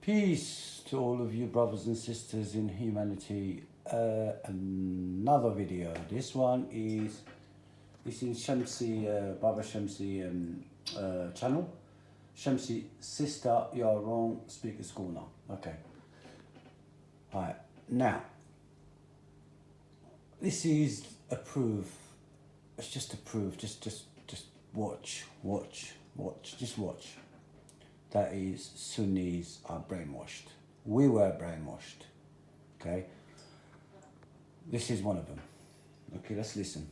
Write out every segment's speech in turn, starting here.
Peace to all of you brothers and sisters in humanity. Another video. This one is in Shamsi, Baba Shamsi channel. Shamsi, sister, you're wrong, speaker's corner. Okay. Alright, now, this is a proof. It's just a proof. Just watch. Just watch. That is, Sunnis are brainwashed. We were brainwashed. Okay? This is one of them. Okay, let's listen.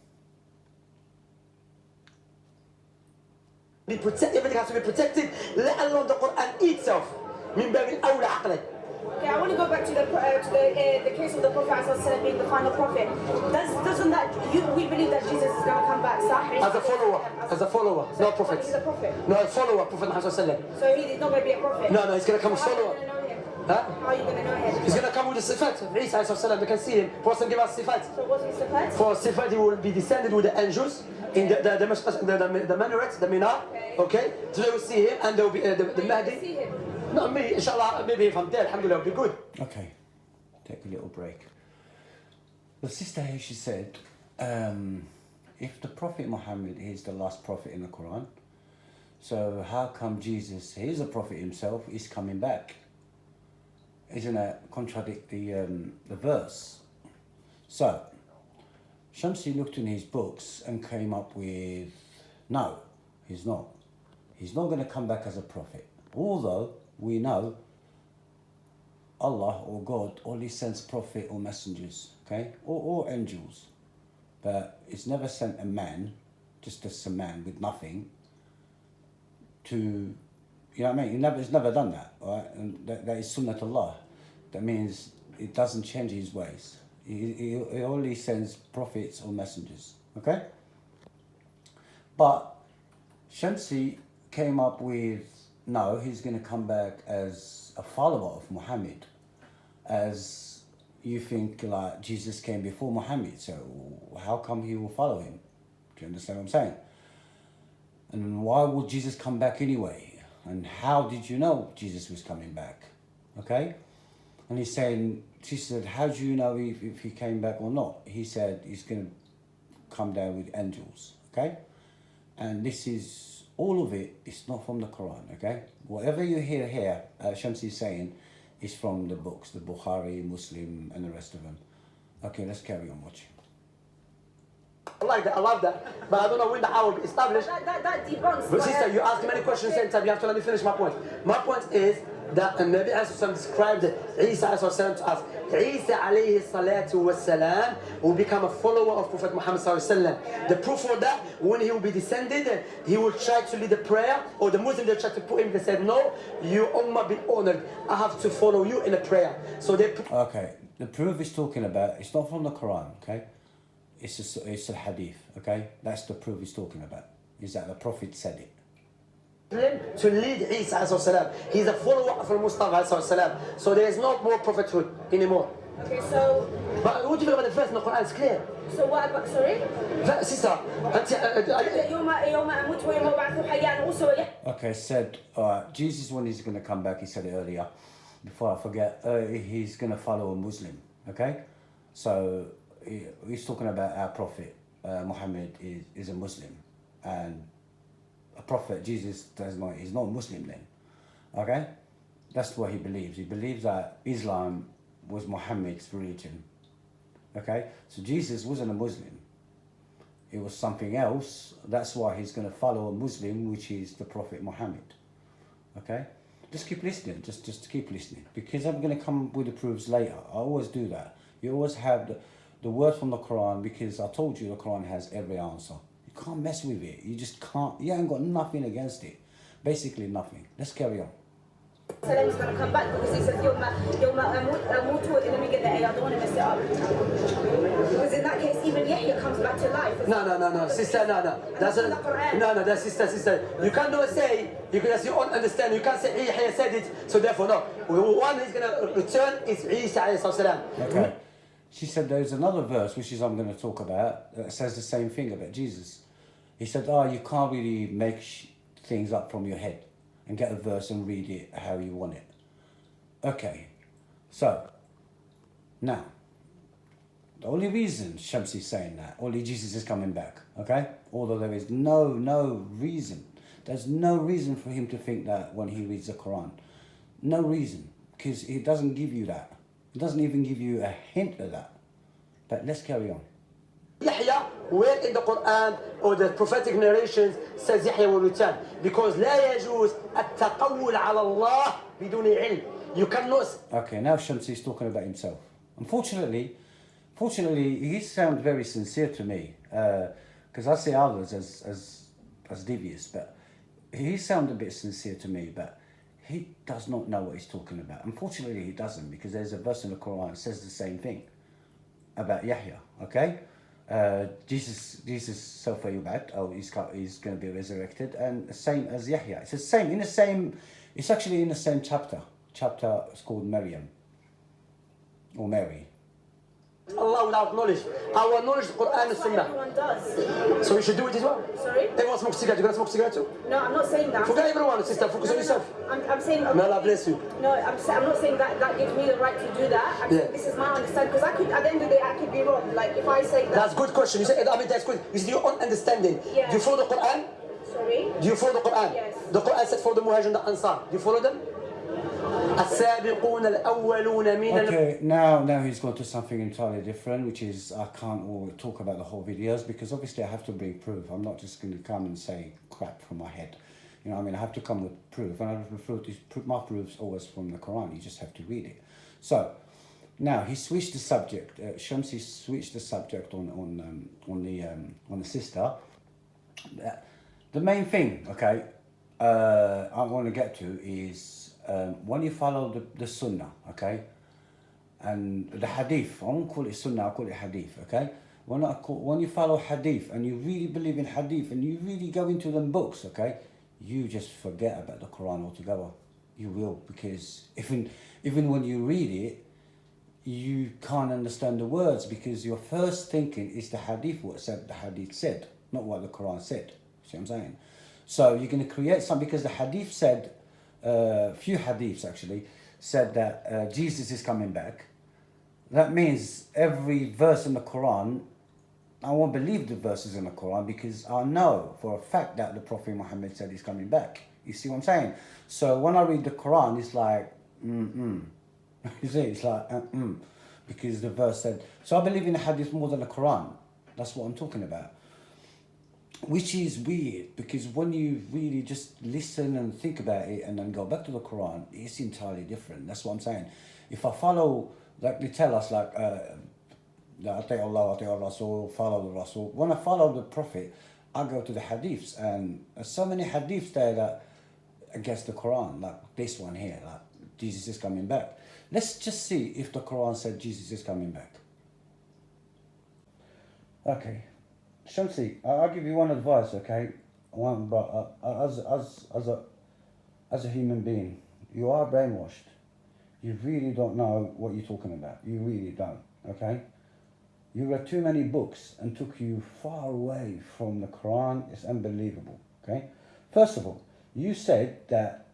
Everything has to be protected, let alone the Quran itself. Okay, I want to go back to the case of the Prophet ﷺ being the final prophet. Doesn't that we believe that Jesus is going to come back? As a follower, not prophet. He's a prophet. No, a follower, Prophet Muhammad ﷺ. So he's not going to be a prophet. No, he's going to come as a follower. How are you going to know him? He's going to come with the sifat of Isa ﷺ. We can see him. Prophet give us sifat. So what's his sifat? For sifat, he will be descended with the angels in the minaret, the minar. Okay, so they will see him, and there will be the Mahdi. Not me, inshallah, maybe if I'm dead, alhamdulillah, it'll be good. Okay, take a little break. The sister here, she said, if the Prophet Muhammad is the last prophet in the Quran, so how come Jesus, he's a prophet himself, is coming back? Isn't that contradict the verse? So, Shamsi looked in his books and came up with, no, he's not. He's not going to come back as a prophet. Although, we know Allah or God only sends prophet or messengers, okay, or angels, but it's never sent a man, just as a man with nothing, to, you know what I mean? It's never done that, right? And that is Sunnatullah. That means it doesn't change his ways. He only sends prophets or messengers, okay? But Shamsi came up with, no, he's going to come back as a follower of Muhammad, as you think like Jesus came before Muhammad, so how come he will follow him? Do you understand what I'm saying? And why would Jesus come back anyway? And how did you know Jesus was coming back? Okay? And he's saying, she said, how do you know if he came back or not? He said he's going to come down with angels, okay? And this is, all of it is not from the Quran, okay? Whatever you hear here, Shamsi is saying, is from the books, the Bukhari, Muslim, and the rest of them. Okay, let's carry on watching. I like that, I love that. But I don't know when the hour will be established. That debunks. But sister, you ask many questions at the same time. You have to let me finish my point. My point is that Nabi described Isa to us. Isa alayhi salatu wassalam will become a follower of Prophet Muhammad sallallahu. The proof for that, when he will be descended, he will try to lead a prayer, or the Muslims they try to put him, they said, no, you ummah be honored. I have to follow you in a prayer. So they... Okay, the proof he's talking about, it's not from the Quran, okay? It's a hadith, okay? That's the proof he's talking about, is that the Prophet said it. To lead Isa alayhi. He's a follower of Mustafa alayhi. So there is no more prophethood anymore. Okay, so... But what do you think about the verse in the Quran? It's clear. So what about, sorry? Sister, okay, said, Jesus, when he's going to come back, he said it earlier, before I forget, he's going to follow a Muslim, okay? So he's talking about our Prophet, Muhammad is a Muslim, and a prophet, Jesus, he's not a Muslim then, okay? That's what he believes. He believes that Islam was Muhammad's religion, okay? So Jesus wasn't a Muslim. It was something else. That's why he's going to follow a Muslim, which is the Prophet Muhammad, okay? Just keep listening, just keep listening, because I'm going to come with the proofs later. I always do that. You always have the word from the Quran, because I told you the Quran has every answer. You can't mess with it. You just can't. You ain't got nothing against it. Basically nothing. Let's carry on. Salam is going to come back because he says, let me get the A, I don't want to mess it up. Because in that case, even Yahya comes back to life. No, sister, no. That's sister. You can't say, you don't understand, you can't say Yahya said it, so therefore no. One is going to return is Isa alayhi salam. Okay. She said there's another verse, which is I'm going to talk about, that says the same thing about Jesus. He said, you can't really make things up from your head and get a verse and read it how you want it. Okay, so now the only reason Shamsi's saying that, only Jesus is coming back, okay? Although there is no reason. There's no reason for him to think that when he reads the Quran. No reason, because it doesn't give you that. It doesn't even give you a hint of that. But let's carry on. Yahya, where in the Quran or the prophetic narrations says Yahya will return? Because لا يجوز التقول على الله بدون علم. You cannot. Okay, now Shamsi's talking about himself. Unfortunately, he sounds very sincere to me, because I see others as devious, but he sounds a bit sincere to me, but he does not know what he's talking about. Unfortunately, he doesn't, because there's a verse in the Quran that says the same thing about Yahya, okay? Jesus Sofa Yubad, he's going to be resurrected, and the same as Yahya. It's the same, it's actually in the same chapter. It's called Maryam, or Mary. Allah without knowledge. Our knowledge, the Quran and That's what Sunnah. everyone does. So you should do it as well. Sorry? Everyone smokes cigarettes. You're going to smoke cigarettes too? No, I'm not saying that. Forget everyone, sister. Focus on yourself. I'm saying. May Allah bless you. No, I'm not saying that gives me the right to do that. I'm saying this is my understanding, because at the end of the day, I could be wrong. Like if I say that. That's a good question. You say, that's good. It's your own understanding. Yeah. Do you follow the Quran? Sorry? Do you follow the Quran? Yes. The Quran said for the Muhajir and the Ansar. Do you follow them? السابقون الأولون من Okay, now he's gone to something entirely different, which is I can't talk about the whole videos, because obviously I have to bring proof. I'm not just going to come and say crap from my head. You know what I mean? I have to come with proof, and I refer to my proofs always from the Quran. You just have to read it. So now he switched the subject. Shamsi switched the subject on the sister. The main thing, okay, I want to get to is when you follow the Sunnah, okay, and the Hadith. I won't call it Sunnah. I call it Hadith, okay. When you follow Hadith and you really believe in Hadith and you really go into them books, okay, you just forget about the Quran altogether. You will, because even when you read it, you can't understand the words, because your first thinking is the Hadith, what the Hadith said, not what the Quran said. See what I'm saying? So you're going to create something, because the Hadith said, few Hadiths actually, said that Jesus is coming back. That means every verse in the Quran, I won't believe the verses in the Quran, because I know for a fact that the Prophet Muhammad said he's coming back. You see what I'm saying? So when I read the Quran, it's like, You see, it's like, because the verse said, so I believe in the Hadith more than the Quran. That's what I'm talking about. Which is weird, because when you really just listen and think about it and then go back to the Quran, it's entirely different. That's what I'm saying. If I follow, like they tell us, like, Ati Allah, Ati Rasul, follow the Rasul. When I follow the Prophet, I go to the Hadiths, and there's so many Hadiths there that against the Quran, like this one here, like Jesus is coming back. Let's just see if the Quran said Jesus is coming back. Okay. Shamsi, I'll give you one advice, okay? But as a human being, you are brainwashed. You really don't know what you're talking about. You really don't, okay? You read too many books and took you far away from the Quran. It's unbelievable, okay? First of all, you said that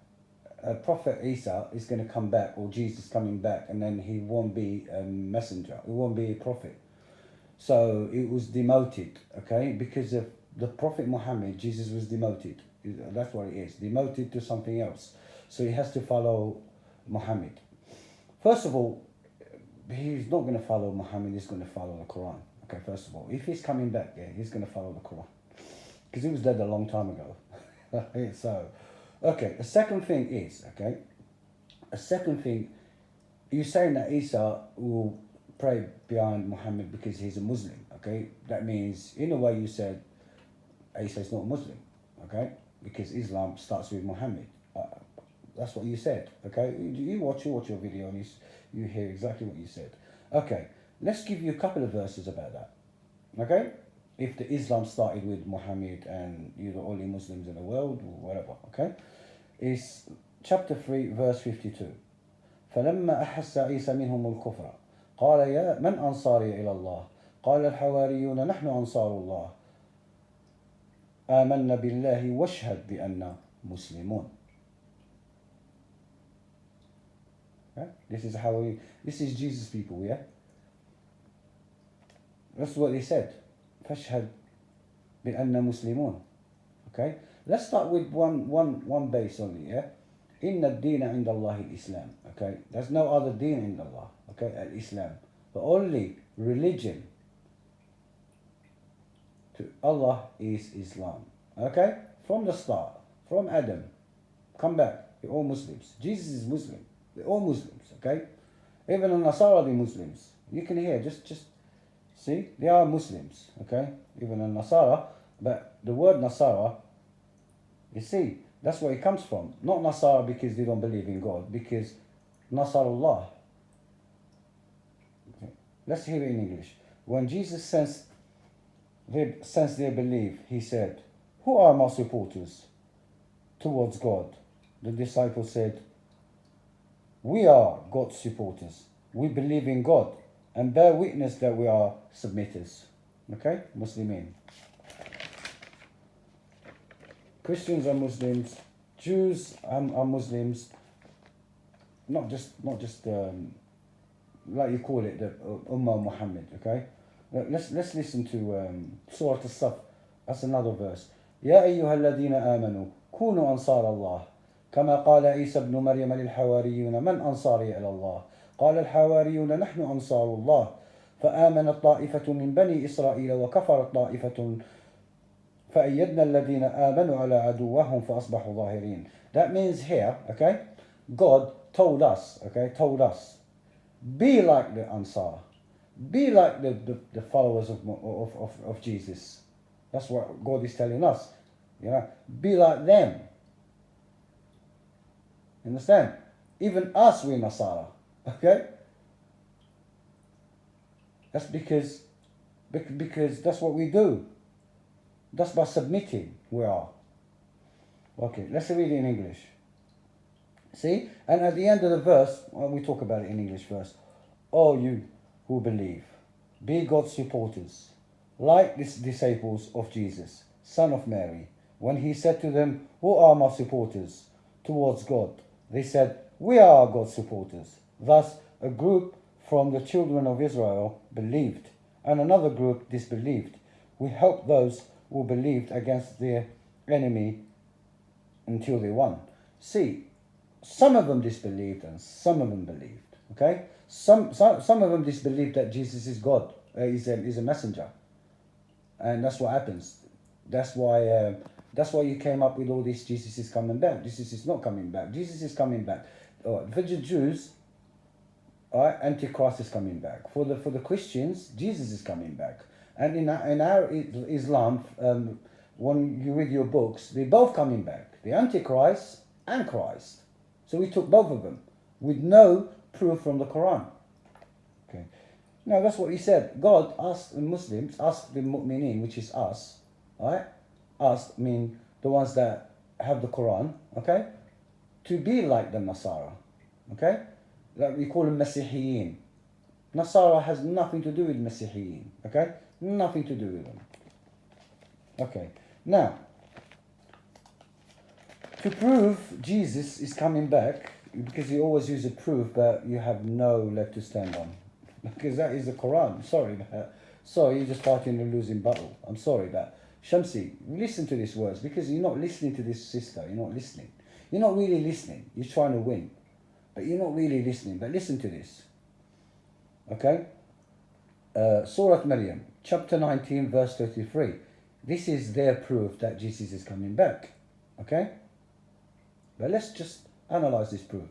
Prophet Isa is going to come back, or Jesus coming back, and then he won't be a messenger. He won't be a prophet. So it was demoted, okay? Because of the Prophet Muhammad, Jesus was demoted. That's what it is, demoted to something else. So he has to follow Muhammad. First of all, he's not going to follow Muhammad, he's going to follow the Quran. Okay, first of all, if he's coming back, yeah, he's going to follow the Quran. Because he was dead a long time ago. So, okay, the second thing is, okay? A second thing, you're saying that Isa will pray behind Muhammad because he's a Muslim, okay? That means, in a way, you said Isa is not Muslim, okay? Because Islam starts with Muhammad. That's what you said, okay? You watch your video and you hear exactly what you said. Okay, let's give you a couple of verses about that, okay? If the Islam started with Muhammad and you're the only Muslims in the world, or whatever, okay? It's chapter 3, verse 52. فَلَمَّا أَحَسَّ عِيسَى مِنْهُمُ الْكُفْرَ قال يا من أنصاري إلى الله قال الحواريون نحن أنصار الله آمنا بالله واشهد بأننا مسلمون. Okay? This is Jesus people, yeah? That's what they said. فاشهد بأننا مسلمون. Okay? Let's start with one base only, yeah? إن الدين عند الله الإسلام. Okay? There's no other deen in Allah. Okay? Al-Islam. The only religion to Allah is Islam. Okay? From the start. From Adam. Come back. They're all Muslims. Jesus is Muslim. They're all Muslims. Okay? Even the Nasara, they're Muslims. You can hear, just see, they are Muslims. Okay? Even the Nasara. But the word Nasara, you see, that's where it comes from. Not Nasara because they don't believe in God. Because Nasarullah. Okay. Let's hear it in English. When Jesus sensed their belief, he said, "Who are my supporters towards God?" The disciples said, "We are God's supporters. We believe in God and bear witness that we are submitters." Okay? Muslimin. Christians are Muslims. Jews are Muslims. Not just like you call it, the Ummah Muhammad. Okay? Let's listen to Surah As-Saf. That's another verse. يا أيها الذين آمنوا كونوا أنصار الله كما قال عيسى ابن مريم للحواريين من أنصاري إلى الله قال الحواريون نحن أنصار الله فآمنت طائفة من بني إسرائيل وكفرت طائفة فأيدنا الذين آمنوا على عدوهم فأصبحوا ظاهرين. That means here, okay, God told us, be like the Ansar, be like the followers of Jesus. That's what God is telling us. You know, be like them. Understand? Even us, we Nasara. Okay? That's because that's what we do. That's by submitting we are. Okay, let's read it in English. See? And at the end of the verse, we talk about it in English first. "O you who believe, be God's supporters, like the disciples of Jesus, son of Mary. When he said to them, 'Who are my supporters towards God?' they said, 'We are God's supporters.' Thus, a group from the children of Israel believed, and another group disbelieved. We helped those who believed against their enemy until they won." See, some of them disbelieved and some of them believed. Okay? Some of them disbelieved that Jesus is God, is a messenger. And that's what happens. That's why you came up with all this, Jesus is coming back. Jesus is not coming back. Jesus is coming back. For the Jews, Antichrist is coming back. For the Christians, Jesus is coming back. And in our Islam, when you read your books, they're both coming back. The Antichrist and Christ. So we took both of them with no proof from the Quran. Okay. Now that's what he said. God asked the Muslims, asked the mu'mineen, which is us, right? Us mean the ones that have the Quran, okay? To be like the Nasara, okay? Like we call them Masihiyin. Nasara has nothing to do with Masihiyin, okay? Nothing to do with them. Okay, now, to prove Jesus is coming back, because you always use a proof, but you have no leg to stand on. Because that is the Quran. Sorry, you're just fighting a losing battle. I'm sorry, but Shamsi, listen to these words, because you're not listening to this sister. You're not listening. You're not really listening. You're trying to win, but you're not really listening. But listen to this. Okay? Surah Maryam, chapter 19, verse 33. This is their proof that Jesus is coming back. Okay? But let's just analyze this proof.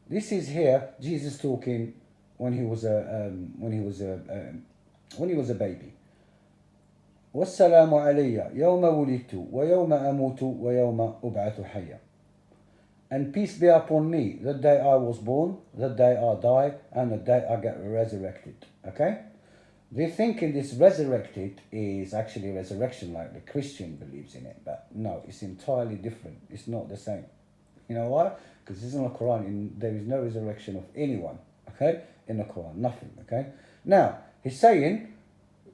This is here Jesus talking when he was a baby. والسلام علي يوم ولدت ويوم أموت ويوم أبعث حيا. And peace be upon me the day I was born, the day I die, and the day I get resurrected. Okay? They're thinking this resurrected is actually resurrection like the Christian believes in it. But no, it's entirely different. It's not the same. You know why? Because this is in the Quran. There is no resurrection of anyone. Okay? In the Quran. Nothing. Okay? Now, he's saying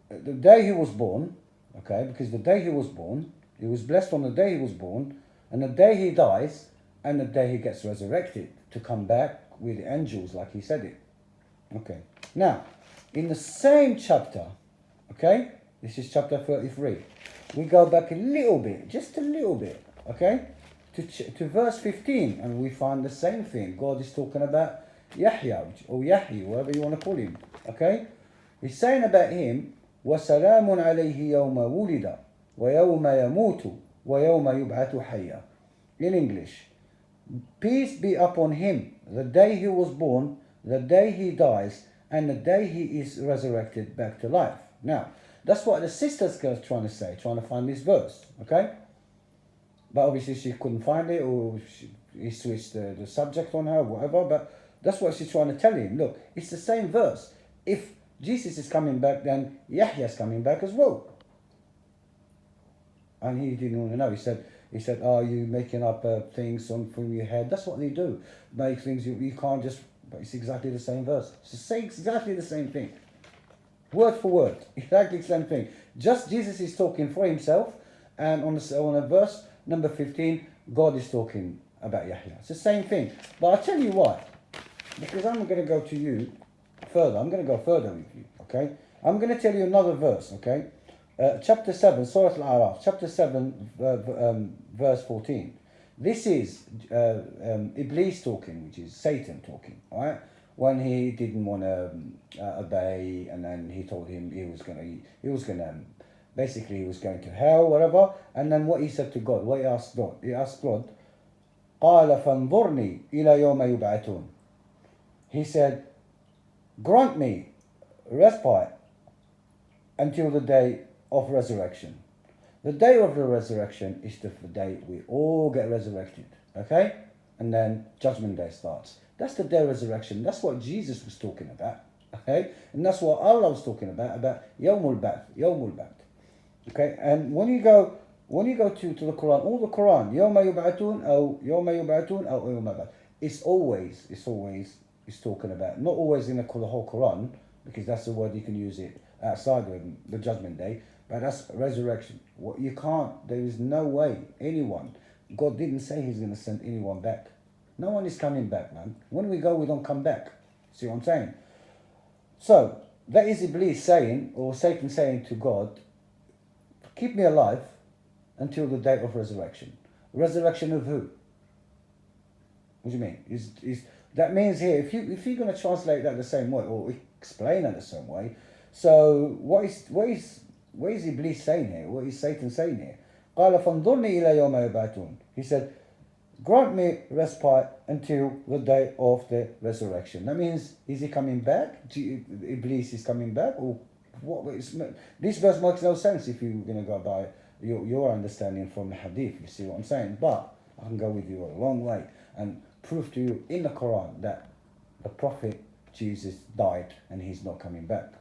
the day he was born, okay, because the day he was born, he was blessed from the day he was born, and the day he dies, and the day he gets resurrected to come back with angels like he said it. Okay. Now, in the same chapter, okay, this is chapter 33. We go back a little bit, just a little bit, okay, to verse 15, and we find the same thing. God is talking about Yahya, or Yahya, whatever you want to call him, okay? He's saying about him, وَسَلَامٌ عَلَيْهِ يَوْمَ وُلِدَ وَيَوْمَ يَمُوتُ وَيَوْمَ يُبْعَثُ حَيًّا. In English, peace be upon him, the day he was born, the day he dies, and the day he is resurrected back to life. Now, that's what the sister's trying to say, trying to find this verse, okay? But obviously she couldn't find it, or he switched the subject on her, whatever, but that's what she's trying to tell him. Look, it's the same verse. If Jesus is coming back, then Yahya's coming back as well. And he didn't want to know. He said, "Are you making up things from your head?" That's what they do. Make things, you can't just, but it's exactly the same verse. It's exactly the same thing. Word for word. Exactly the same thing. Just Jesus is talking for himself, and on a verse number 15, God is talking about Yahya. It's the same thing. But I'll tell you why. Because I'm going to go to you further. I'm going to go further with you, okay? I'm going to tell you another verse, okay? Chapter 7, Surah Al-A'raf, chapter 7, verse 14. This is Iblis talking, which is Satan talking, all right? When he didn't want to obey, and then he told him he was going to basically he was going to hell, whatever. And then what he said to God, what he asked God, قَالَ فَانْظُرْنِي إِلَى يَوْمَ يُبْعَثُونَ. He said, grant me respite until the day of resurrection. The day of the resurrection is the day we all get resurrected, okay? And then Judgment Day starts. That's the day of resurrection. That's what Jesus was talking about, okay? And that's what Allah was talking about Yawmul Ba'th, okay? And when you go to the Quran, all the Quran, Yawma Yub'atun, or Yawma Yub'atun, or Yawma Ba'th, it's always talking about, not always in the whole Quran, because that's the word you can use it outside of the Judgment Day, but that's resurrection. What you can't, there is no way anyone, God didn't say he's going to send anyone back. No one is coming back, man. When we go, we don't come back. See what I'm saying? So, that is Iblis saying, or Satan saying to God, keep me alive until the day of resurrection. Resurrection of who? What do you mean? That means here, if you're going to translate that the same way, or explain it the same way, so what is Iblis saying here? What is Satan saying here? قَالَ فَانْظُرْنِي إِلَى يَوْمَ يُبْعَثُونَ. He said, grant me respite until the day of the resurrection. That means, is he coming back? Iblis is coming back? Or what? This verse makes no sense if you're going to go by your understanding from the Hadith. You see what I'm saying? But I can go with you a long way and prove to you in the Quran that the Prophet Jesus died and he's not coming back.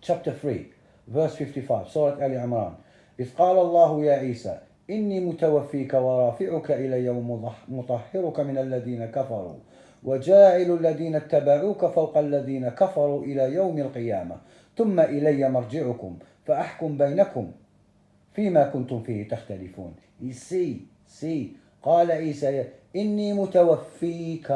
Chapter 3, verse 55, Surah Al-Imran. إِذْ قَالَ اللَّهُ يَا عِيسَى إِنِّي مُتَوَفِّيكَ وَرَافِعُكَ إِلَيَّ وَمُطَهِّرُكَ مِنَ الَّذِينَ كَفَرُوا وَجَاعِلُ الَّذِينَ اتَّبَعُوكَ فَوْقَ الَّذِينَ كَفَرُوا إِلَى يَوْمِ الْقِيَامَةِ ثُمَّ إِلَيَّ مَرْجِعُكُمْ فَأَحْكُمْ بَيْنَكُمْ فِيمَا كُنْتُمْ فِيهِ تَخْتَلِفُونَ. You see, قال عيسى إني متوفيك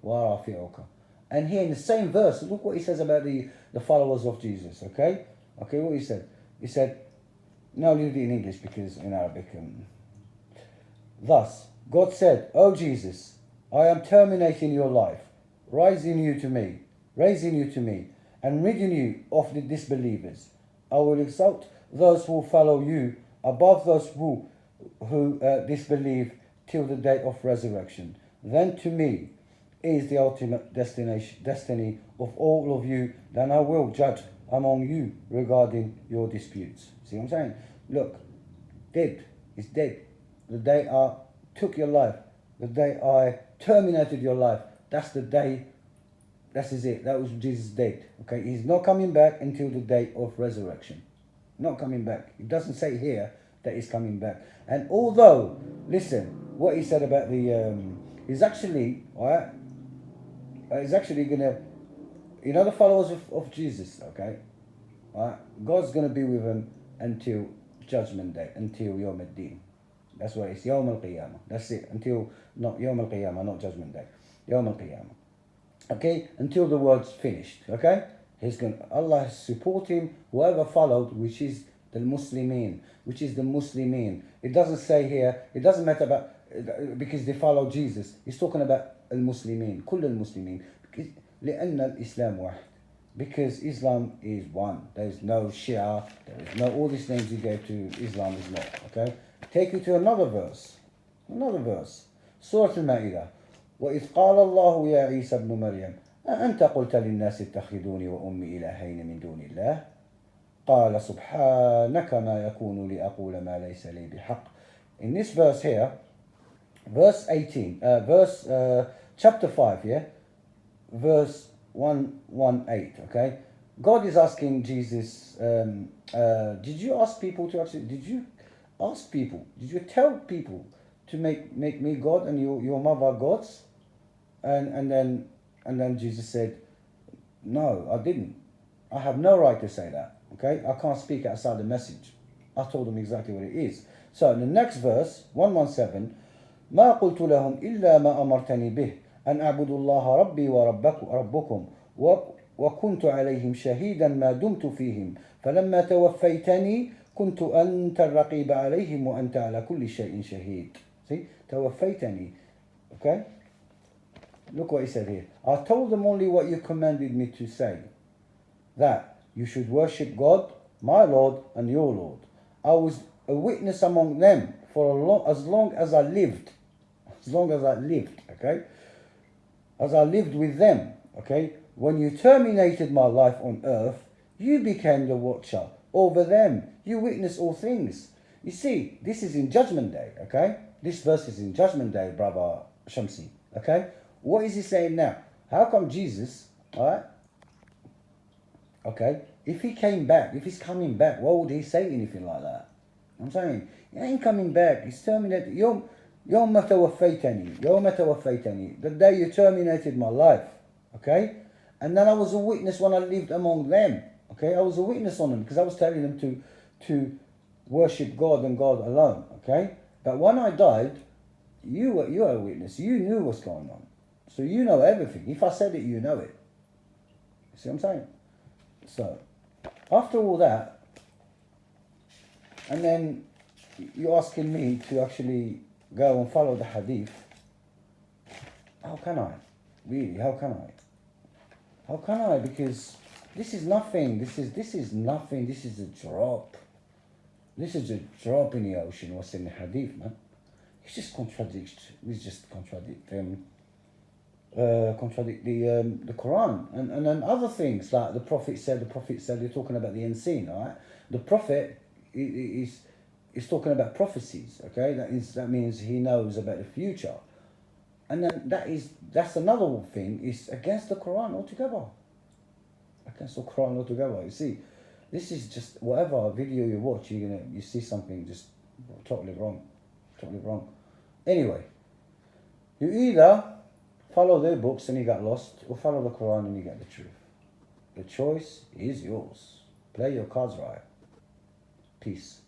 ورافعك. And here in the same verse, look what he says about the followers of Jesus, okay? Okay, what he said? He said, no, I'll leave it in English because in Arabic. Thus, God said, O Jesus, I am terminating your life, raising you to me, and ridding you of the disbelievers. I will exalt those who follow you above those who disbelieve till the day of resurrection. Then to me is the ultimate destiny of all of you. Then I will judge among you regarding your disputes. See what I'm saying? Look, dead is dead. The day I took your life, the day I terminated your life, that's the day, that is it. That was Jesus dead. Okay, he's not coming back until the day of resurrection. Not coming back. It doesn't say here that he's coming back. And although, listen, what he said about he's actually gonna, the followers of Jesus, okay? God's gonna be with them until Judgment Day, until Yawm ad-Din. That's what it's Yawm al-Qiyamah. That's it. Until, not Yawm al-Qiyamah, not Judgment Day. Yawm al-Qiyamah. Okay? Until the word's finished. Okay? Allah is supporting whoever followed, which is the Muslimin. Which is the Muslimin. It doesn't say here, it doesn't matter about, because they follow Jesus. He's talking about al-Muslimin. كل المسلمين. لأن الإسلام واحد. Because Islam is one. There is no Shia. There is no, all these names you gave to Islam is not. Okay? Take you to another verse. Another verse. Surah Al-Ma'idah. وإذ قال الله يا عيسى ابن مريم أأنت قلت للناس اتخذوني وأمي إلهين من دون الله قال سبحانك ما يكون لي أقول ما ليس لي بحق. In this verse here, verse 18, chapter 5, yeah, verse 118, okay? God is asking Jesus, did you ask people to actually, did you tell people to make me God and your mother gods? And then Jesus said, no, I didn't. I have no right to say that, okay? I can't speak outside the message. I told them exactly what it is. So in the next verse, 117, ما قلت لهم إلا ما أمرتني به أن أعبدوا الله ربي وربكم وكنت عليهم شهيدا ما دمت فيهم فلما توفيتني كنت أنت الرقيب عليهم وأنت على كل شيء شهيد. See? توفيتني. Okay? Look what he said here. I told them only what you commanded me to say. That you should worship God, my Lord, and your Lord. I was a witness among them for as long as I lived. As long as I lived, okay? As I lived with them, okay? When you terminated my life on earth, you became the watcher over them. You witness all things. You see, this is in Judgment Day, okay? This verse is in Judgment Day, brother Shamsi, okay? What is he saying now? How come Jesus, alright? Okay, if he came back, if he's coming back, why would he say anything like that? I'm saying, he ain't coming back. He's terminated. يوم توفيتني. The day you terminated my life. Okay? And then I was a witness when I lived among them. Okay? I was a witness on them because I was telling them to worship God and God alone. Okay? But when I died, you are a witness. You knew what's going on. So you know everything. If I said it, you know it. You see what I'm saying? So, after all that, and then you're asking me to actually go and follow the hadith, how can I? Really, how can I? How can I? Because this is nothing. This is nothing. This is a drop. This is a drop in the ocean. What's in the hadith, man? It's just contradict the Quran and then other things like the Prophet said. You're talking about the unseen, all right? The Prophet is talking about prophecies, okay? That means he knows about the future, and then that's another thing. It's against the Quran altogether. Against the Quran altogether. You see, this is just whatever video you watch, you see something just totally wrong. Anyway, you either follow their books and you get lost, or follow the Quran and you get the truth. The choice is yours. Play your cards right. Peace.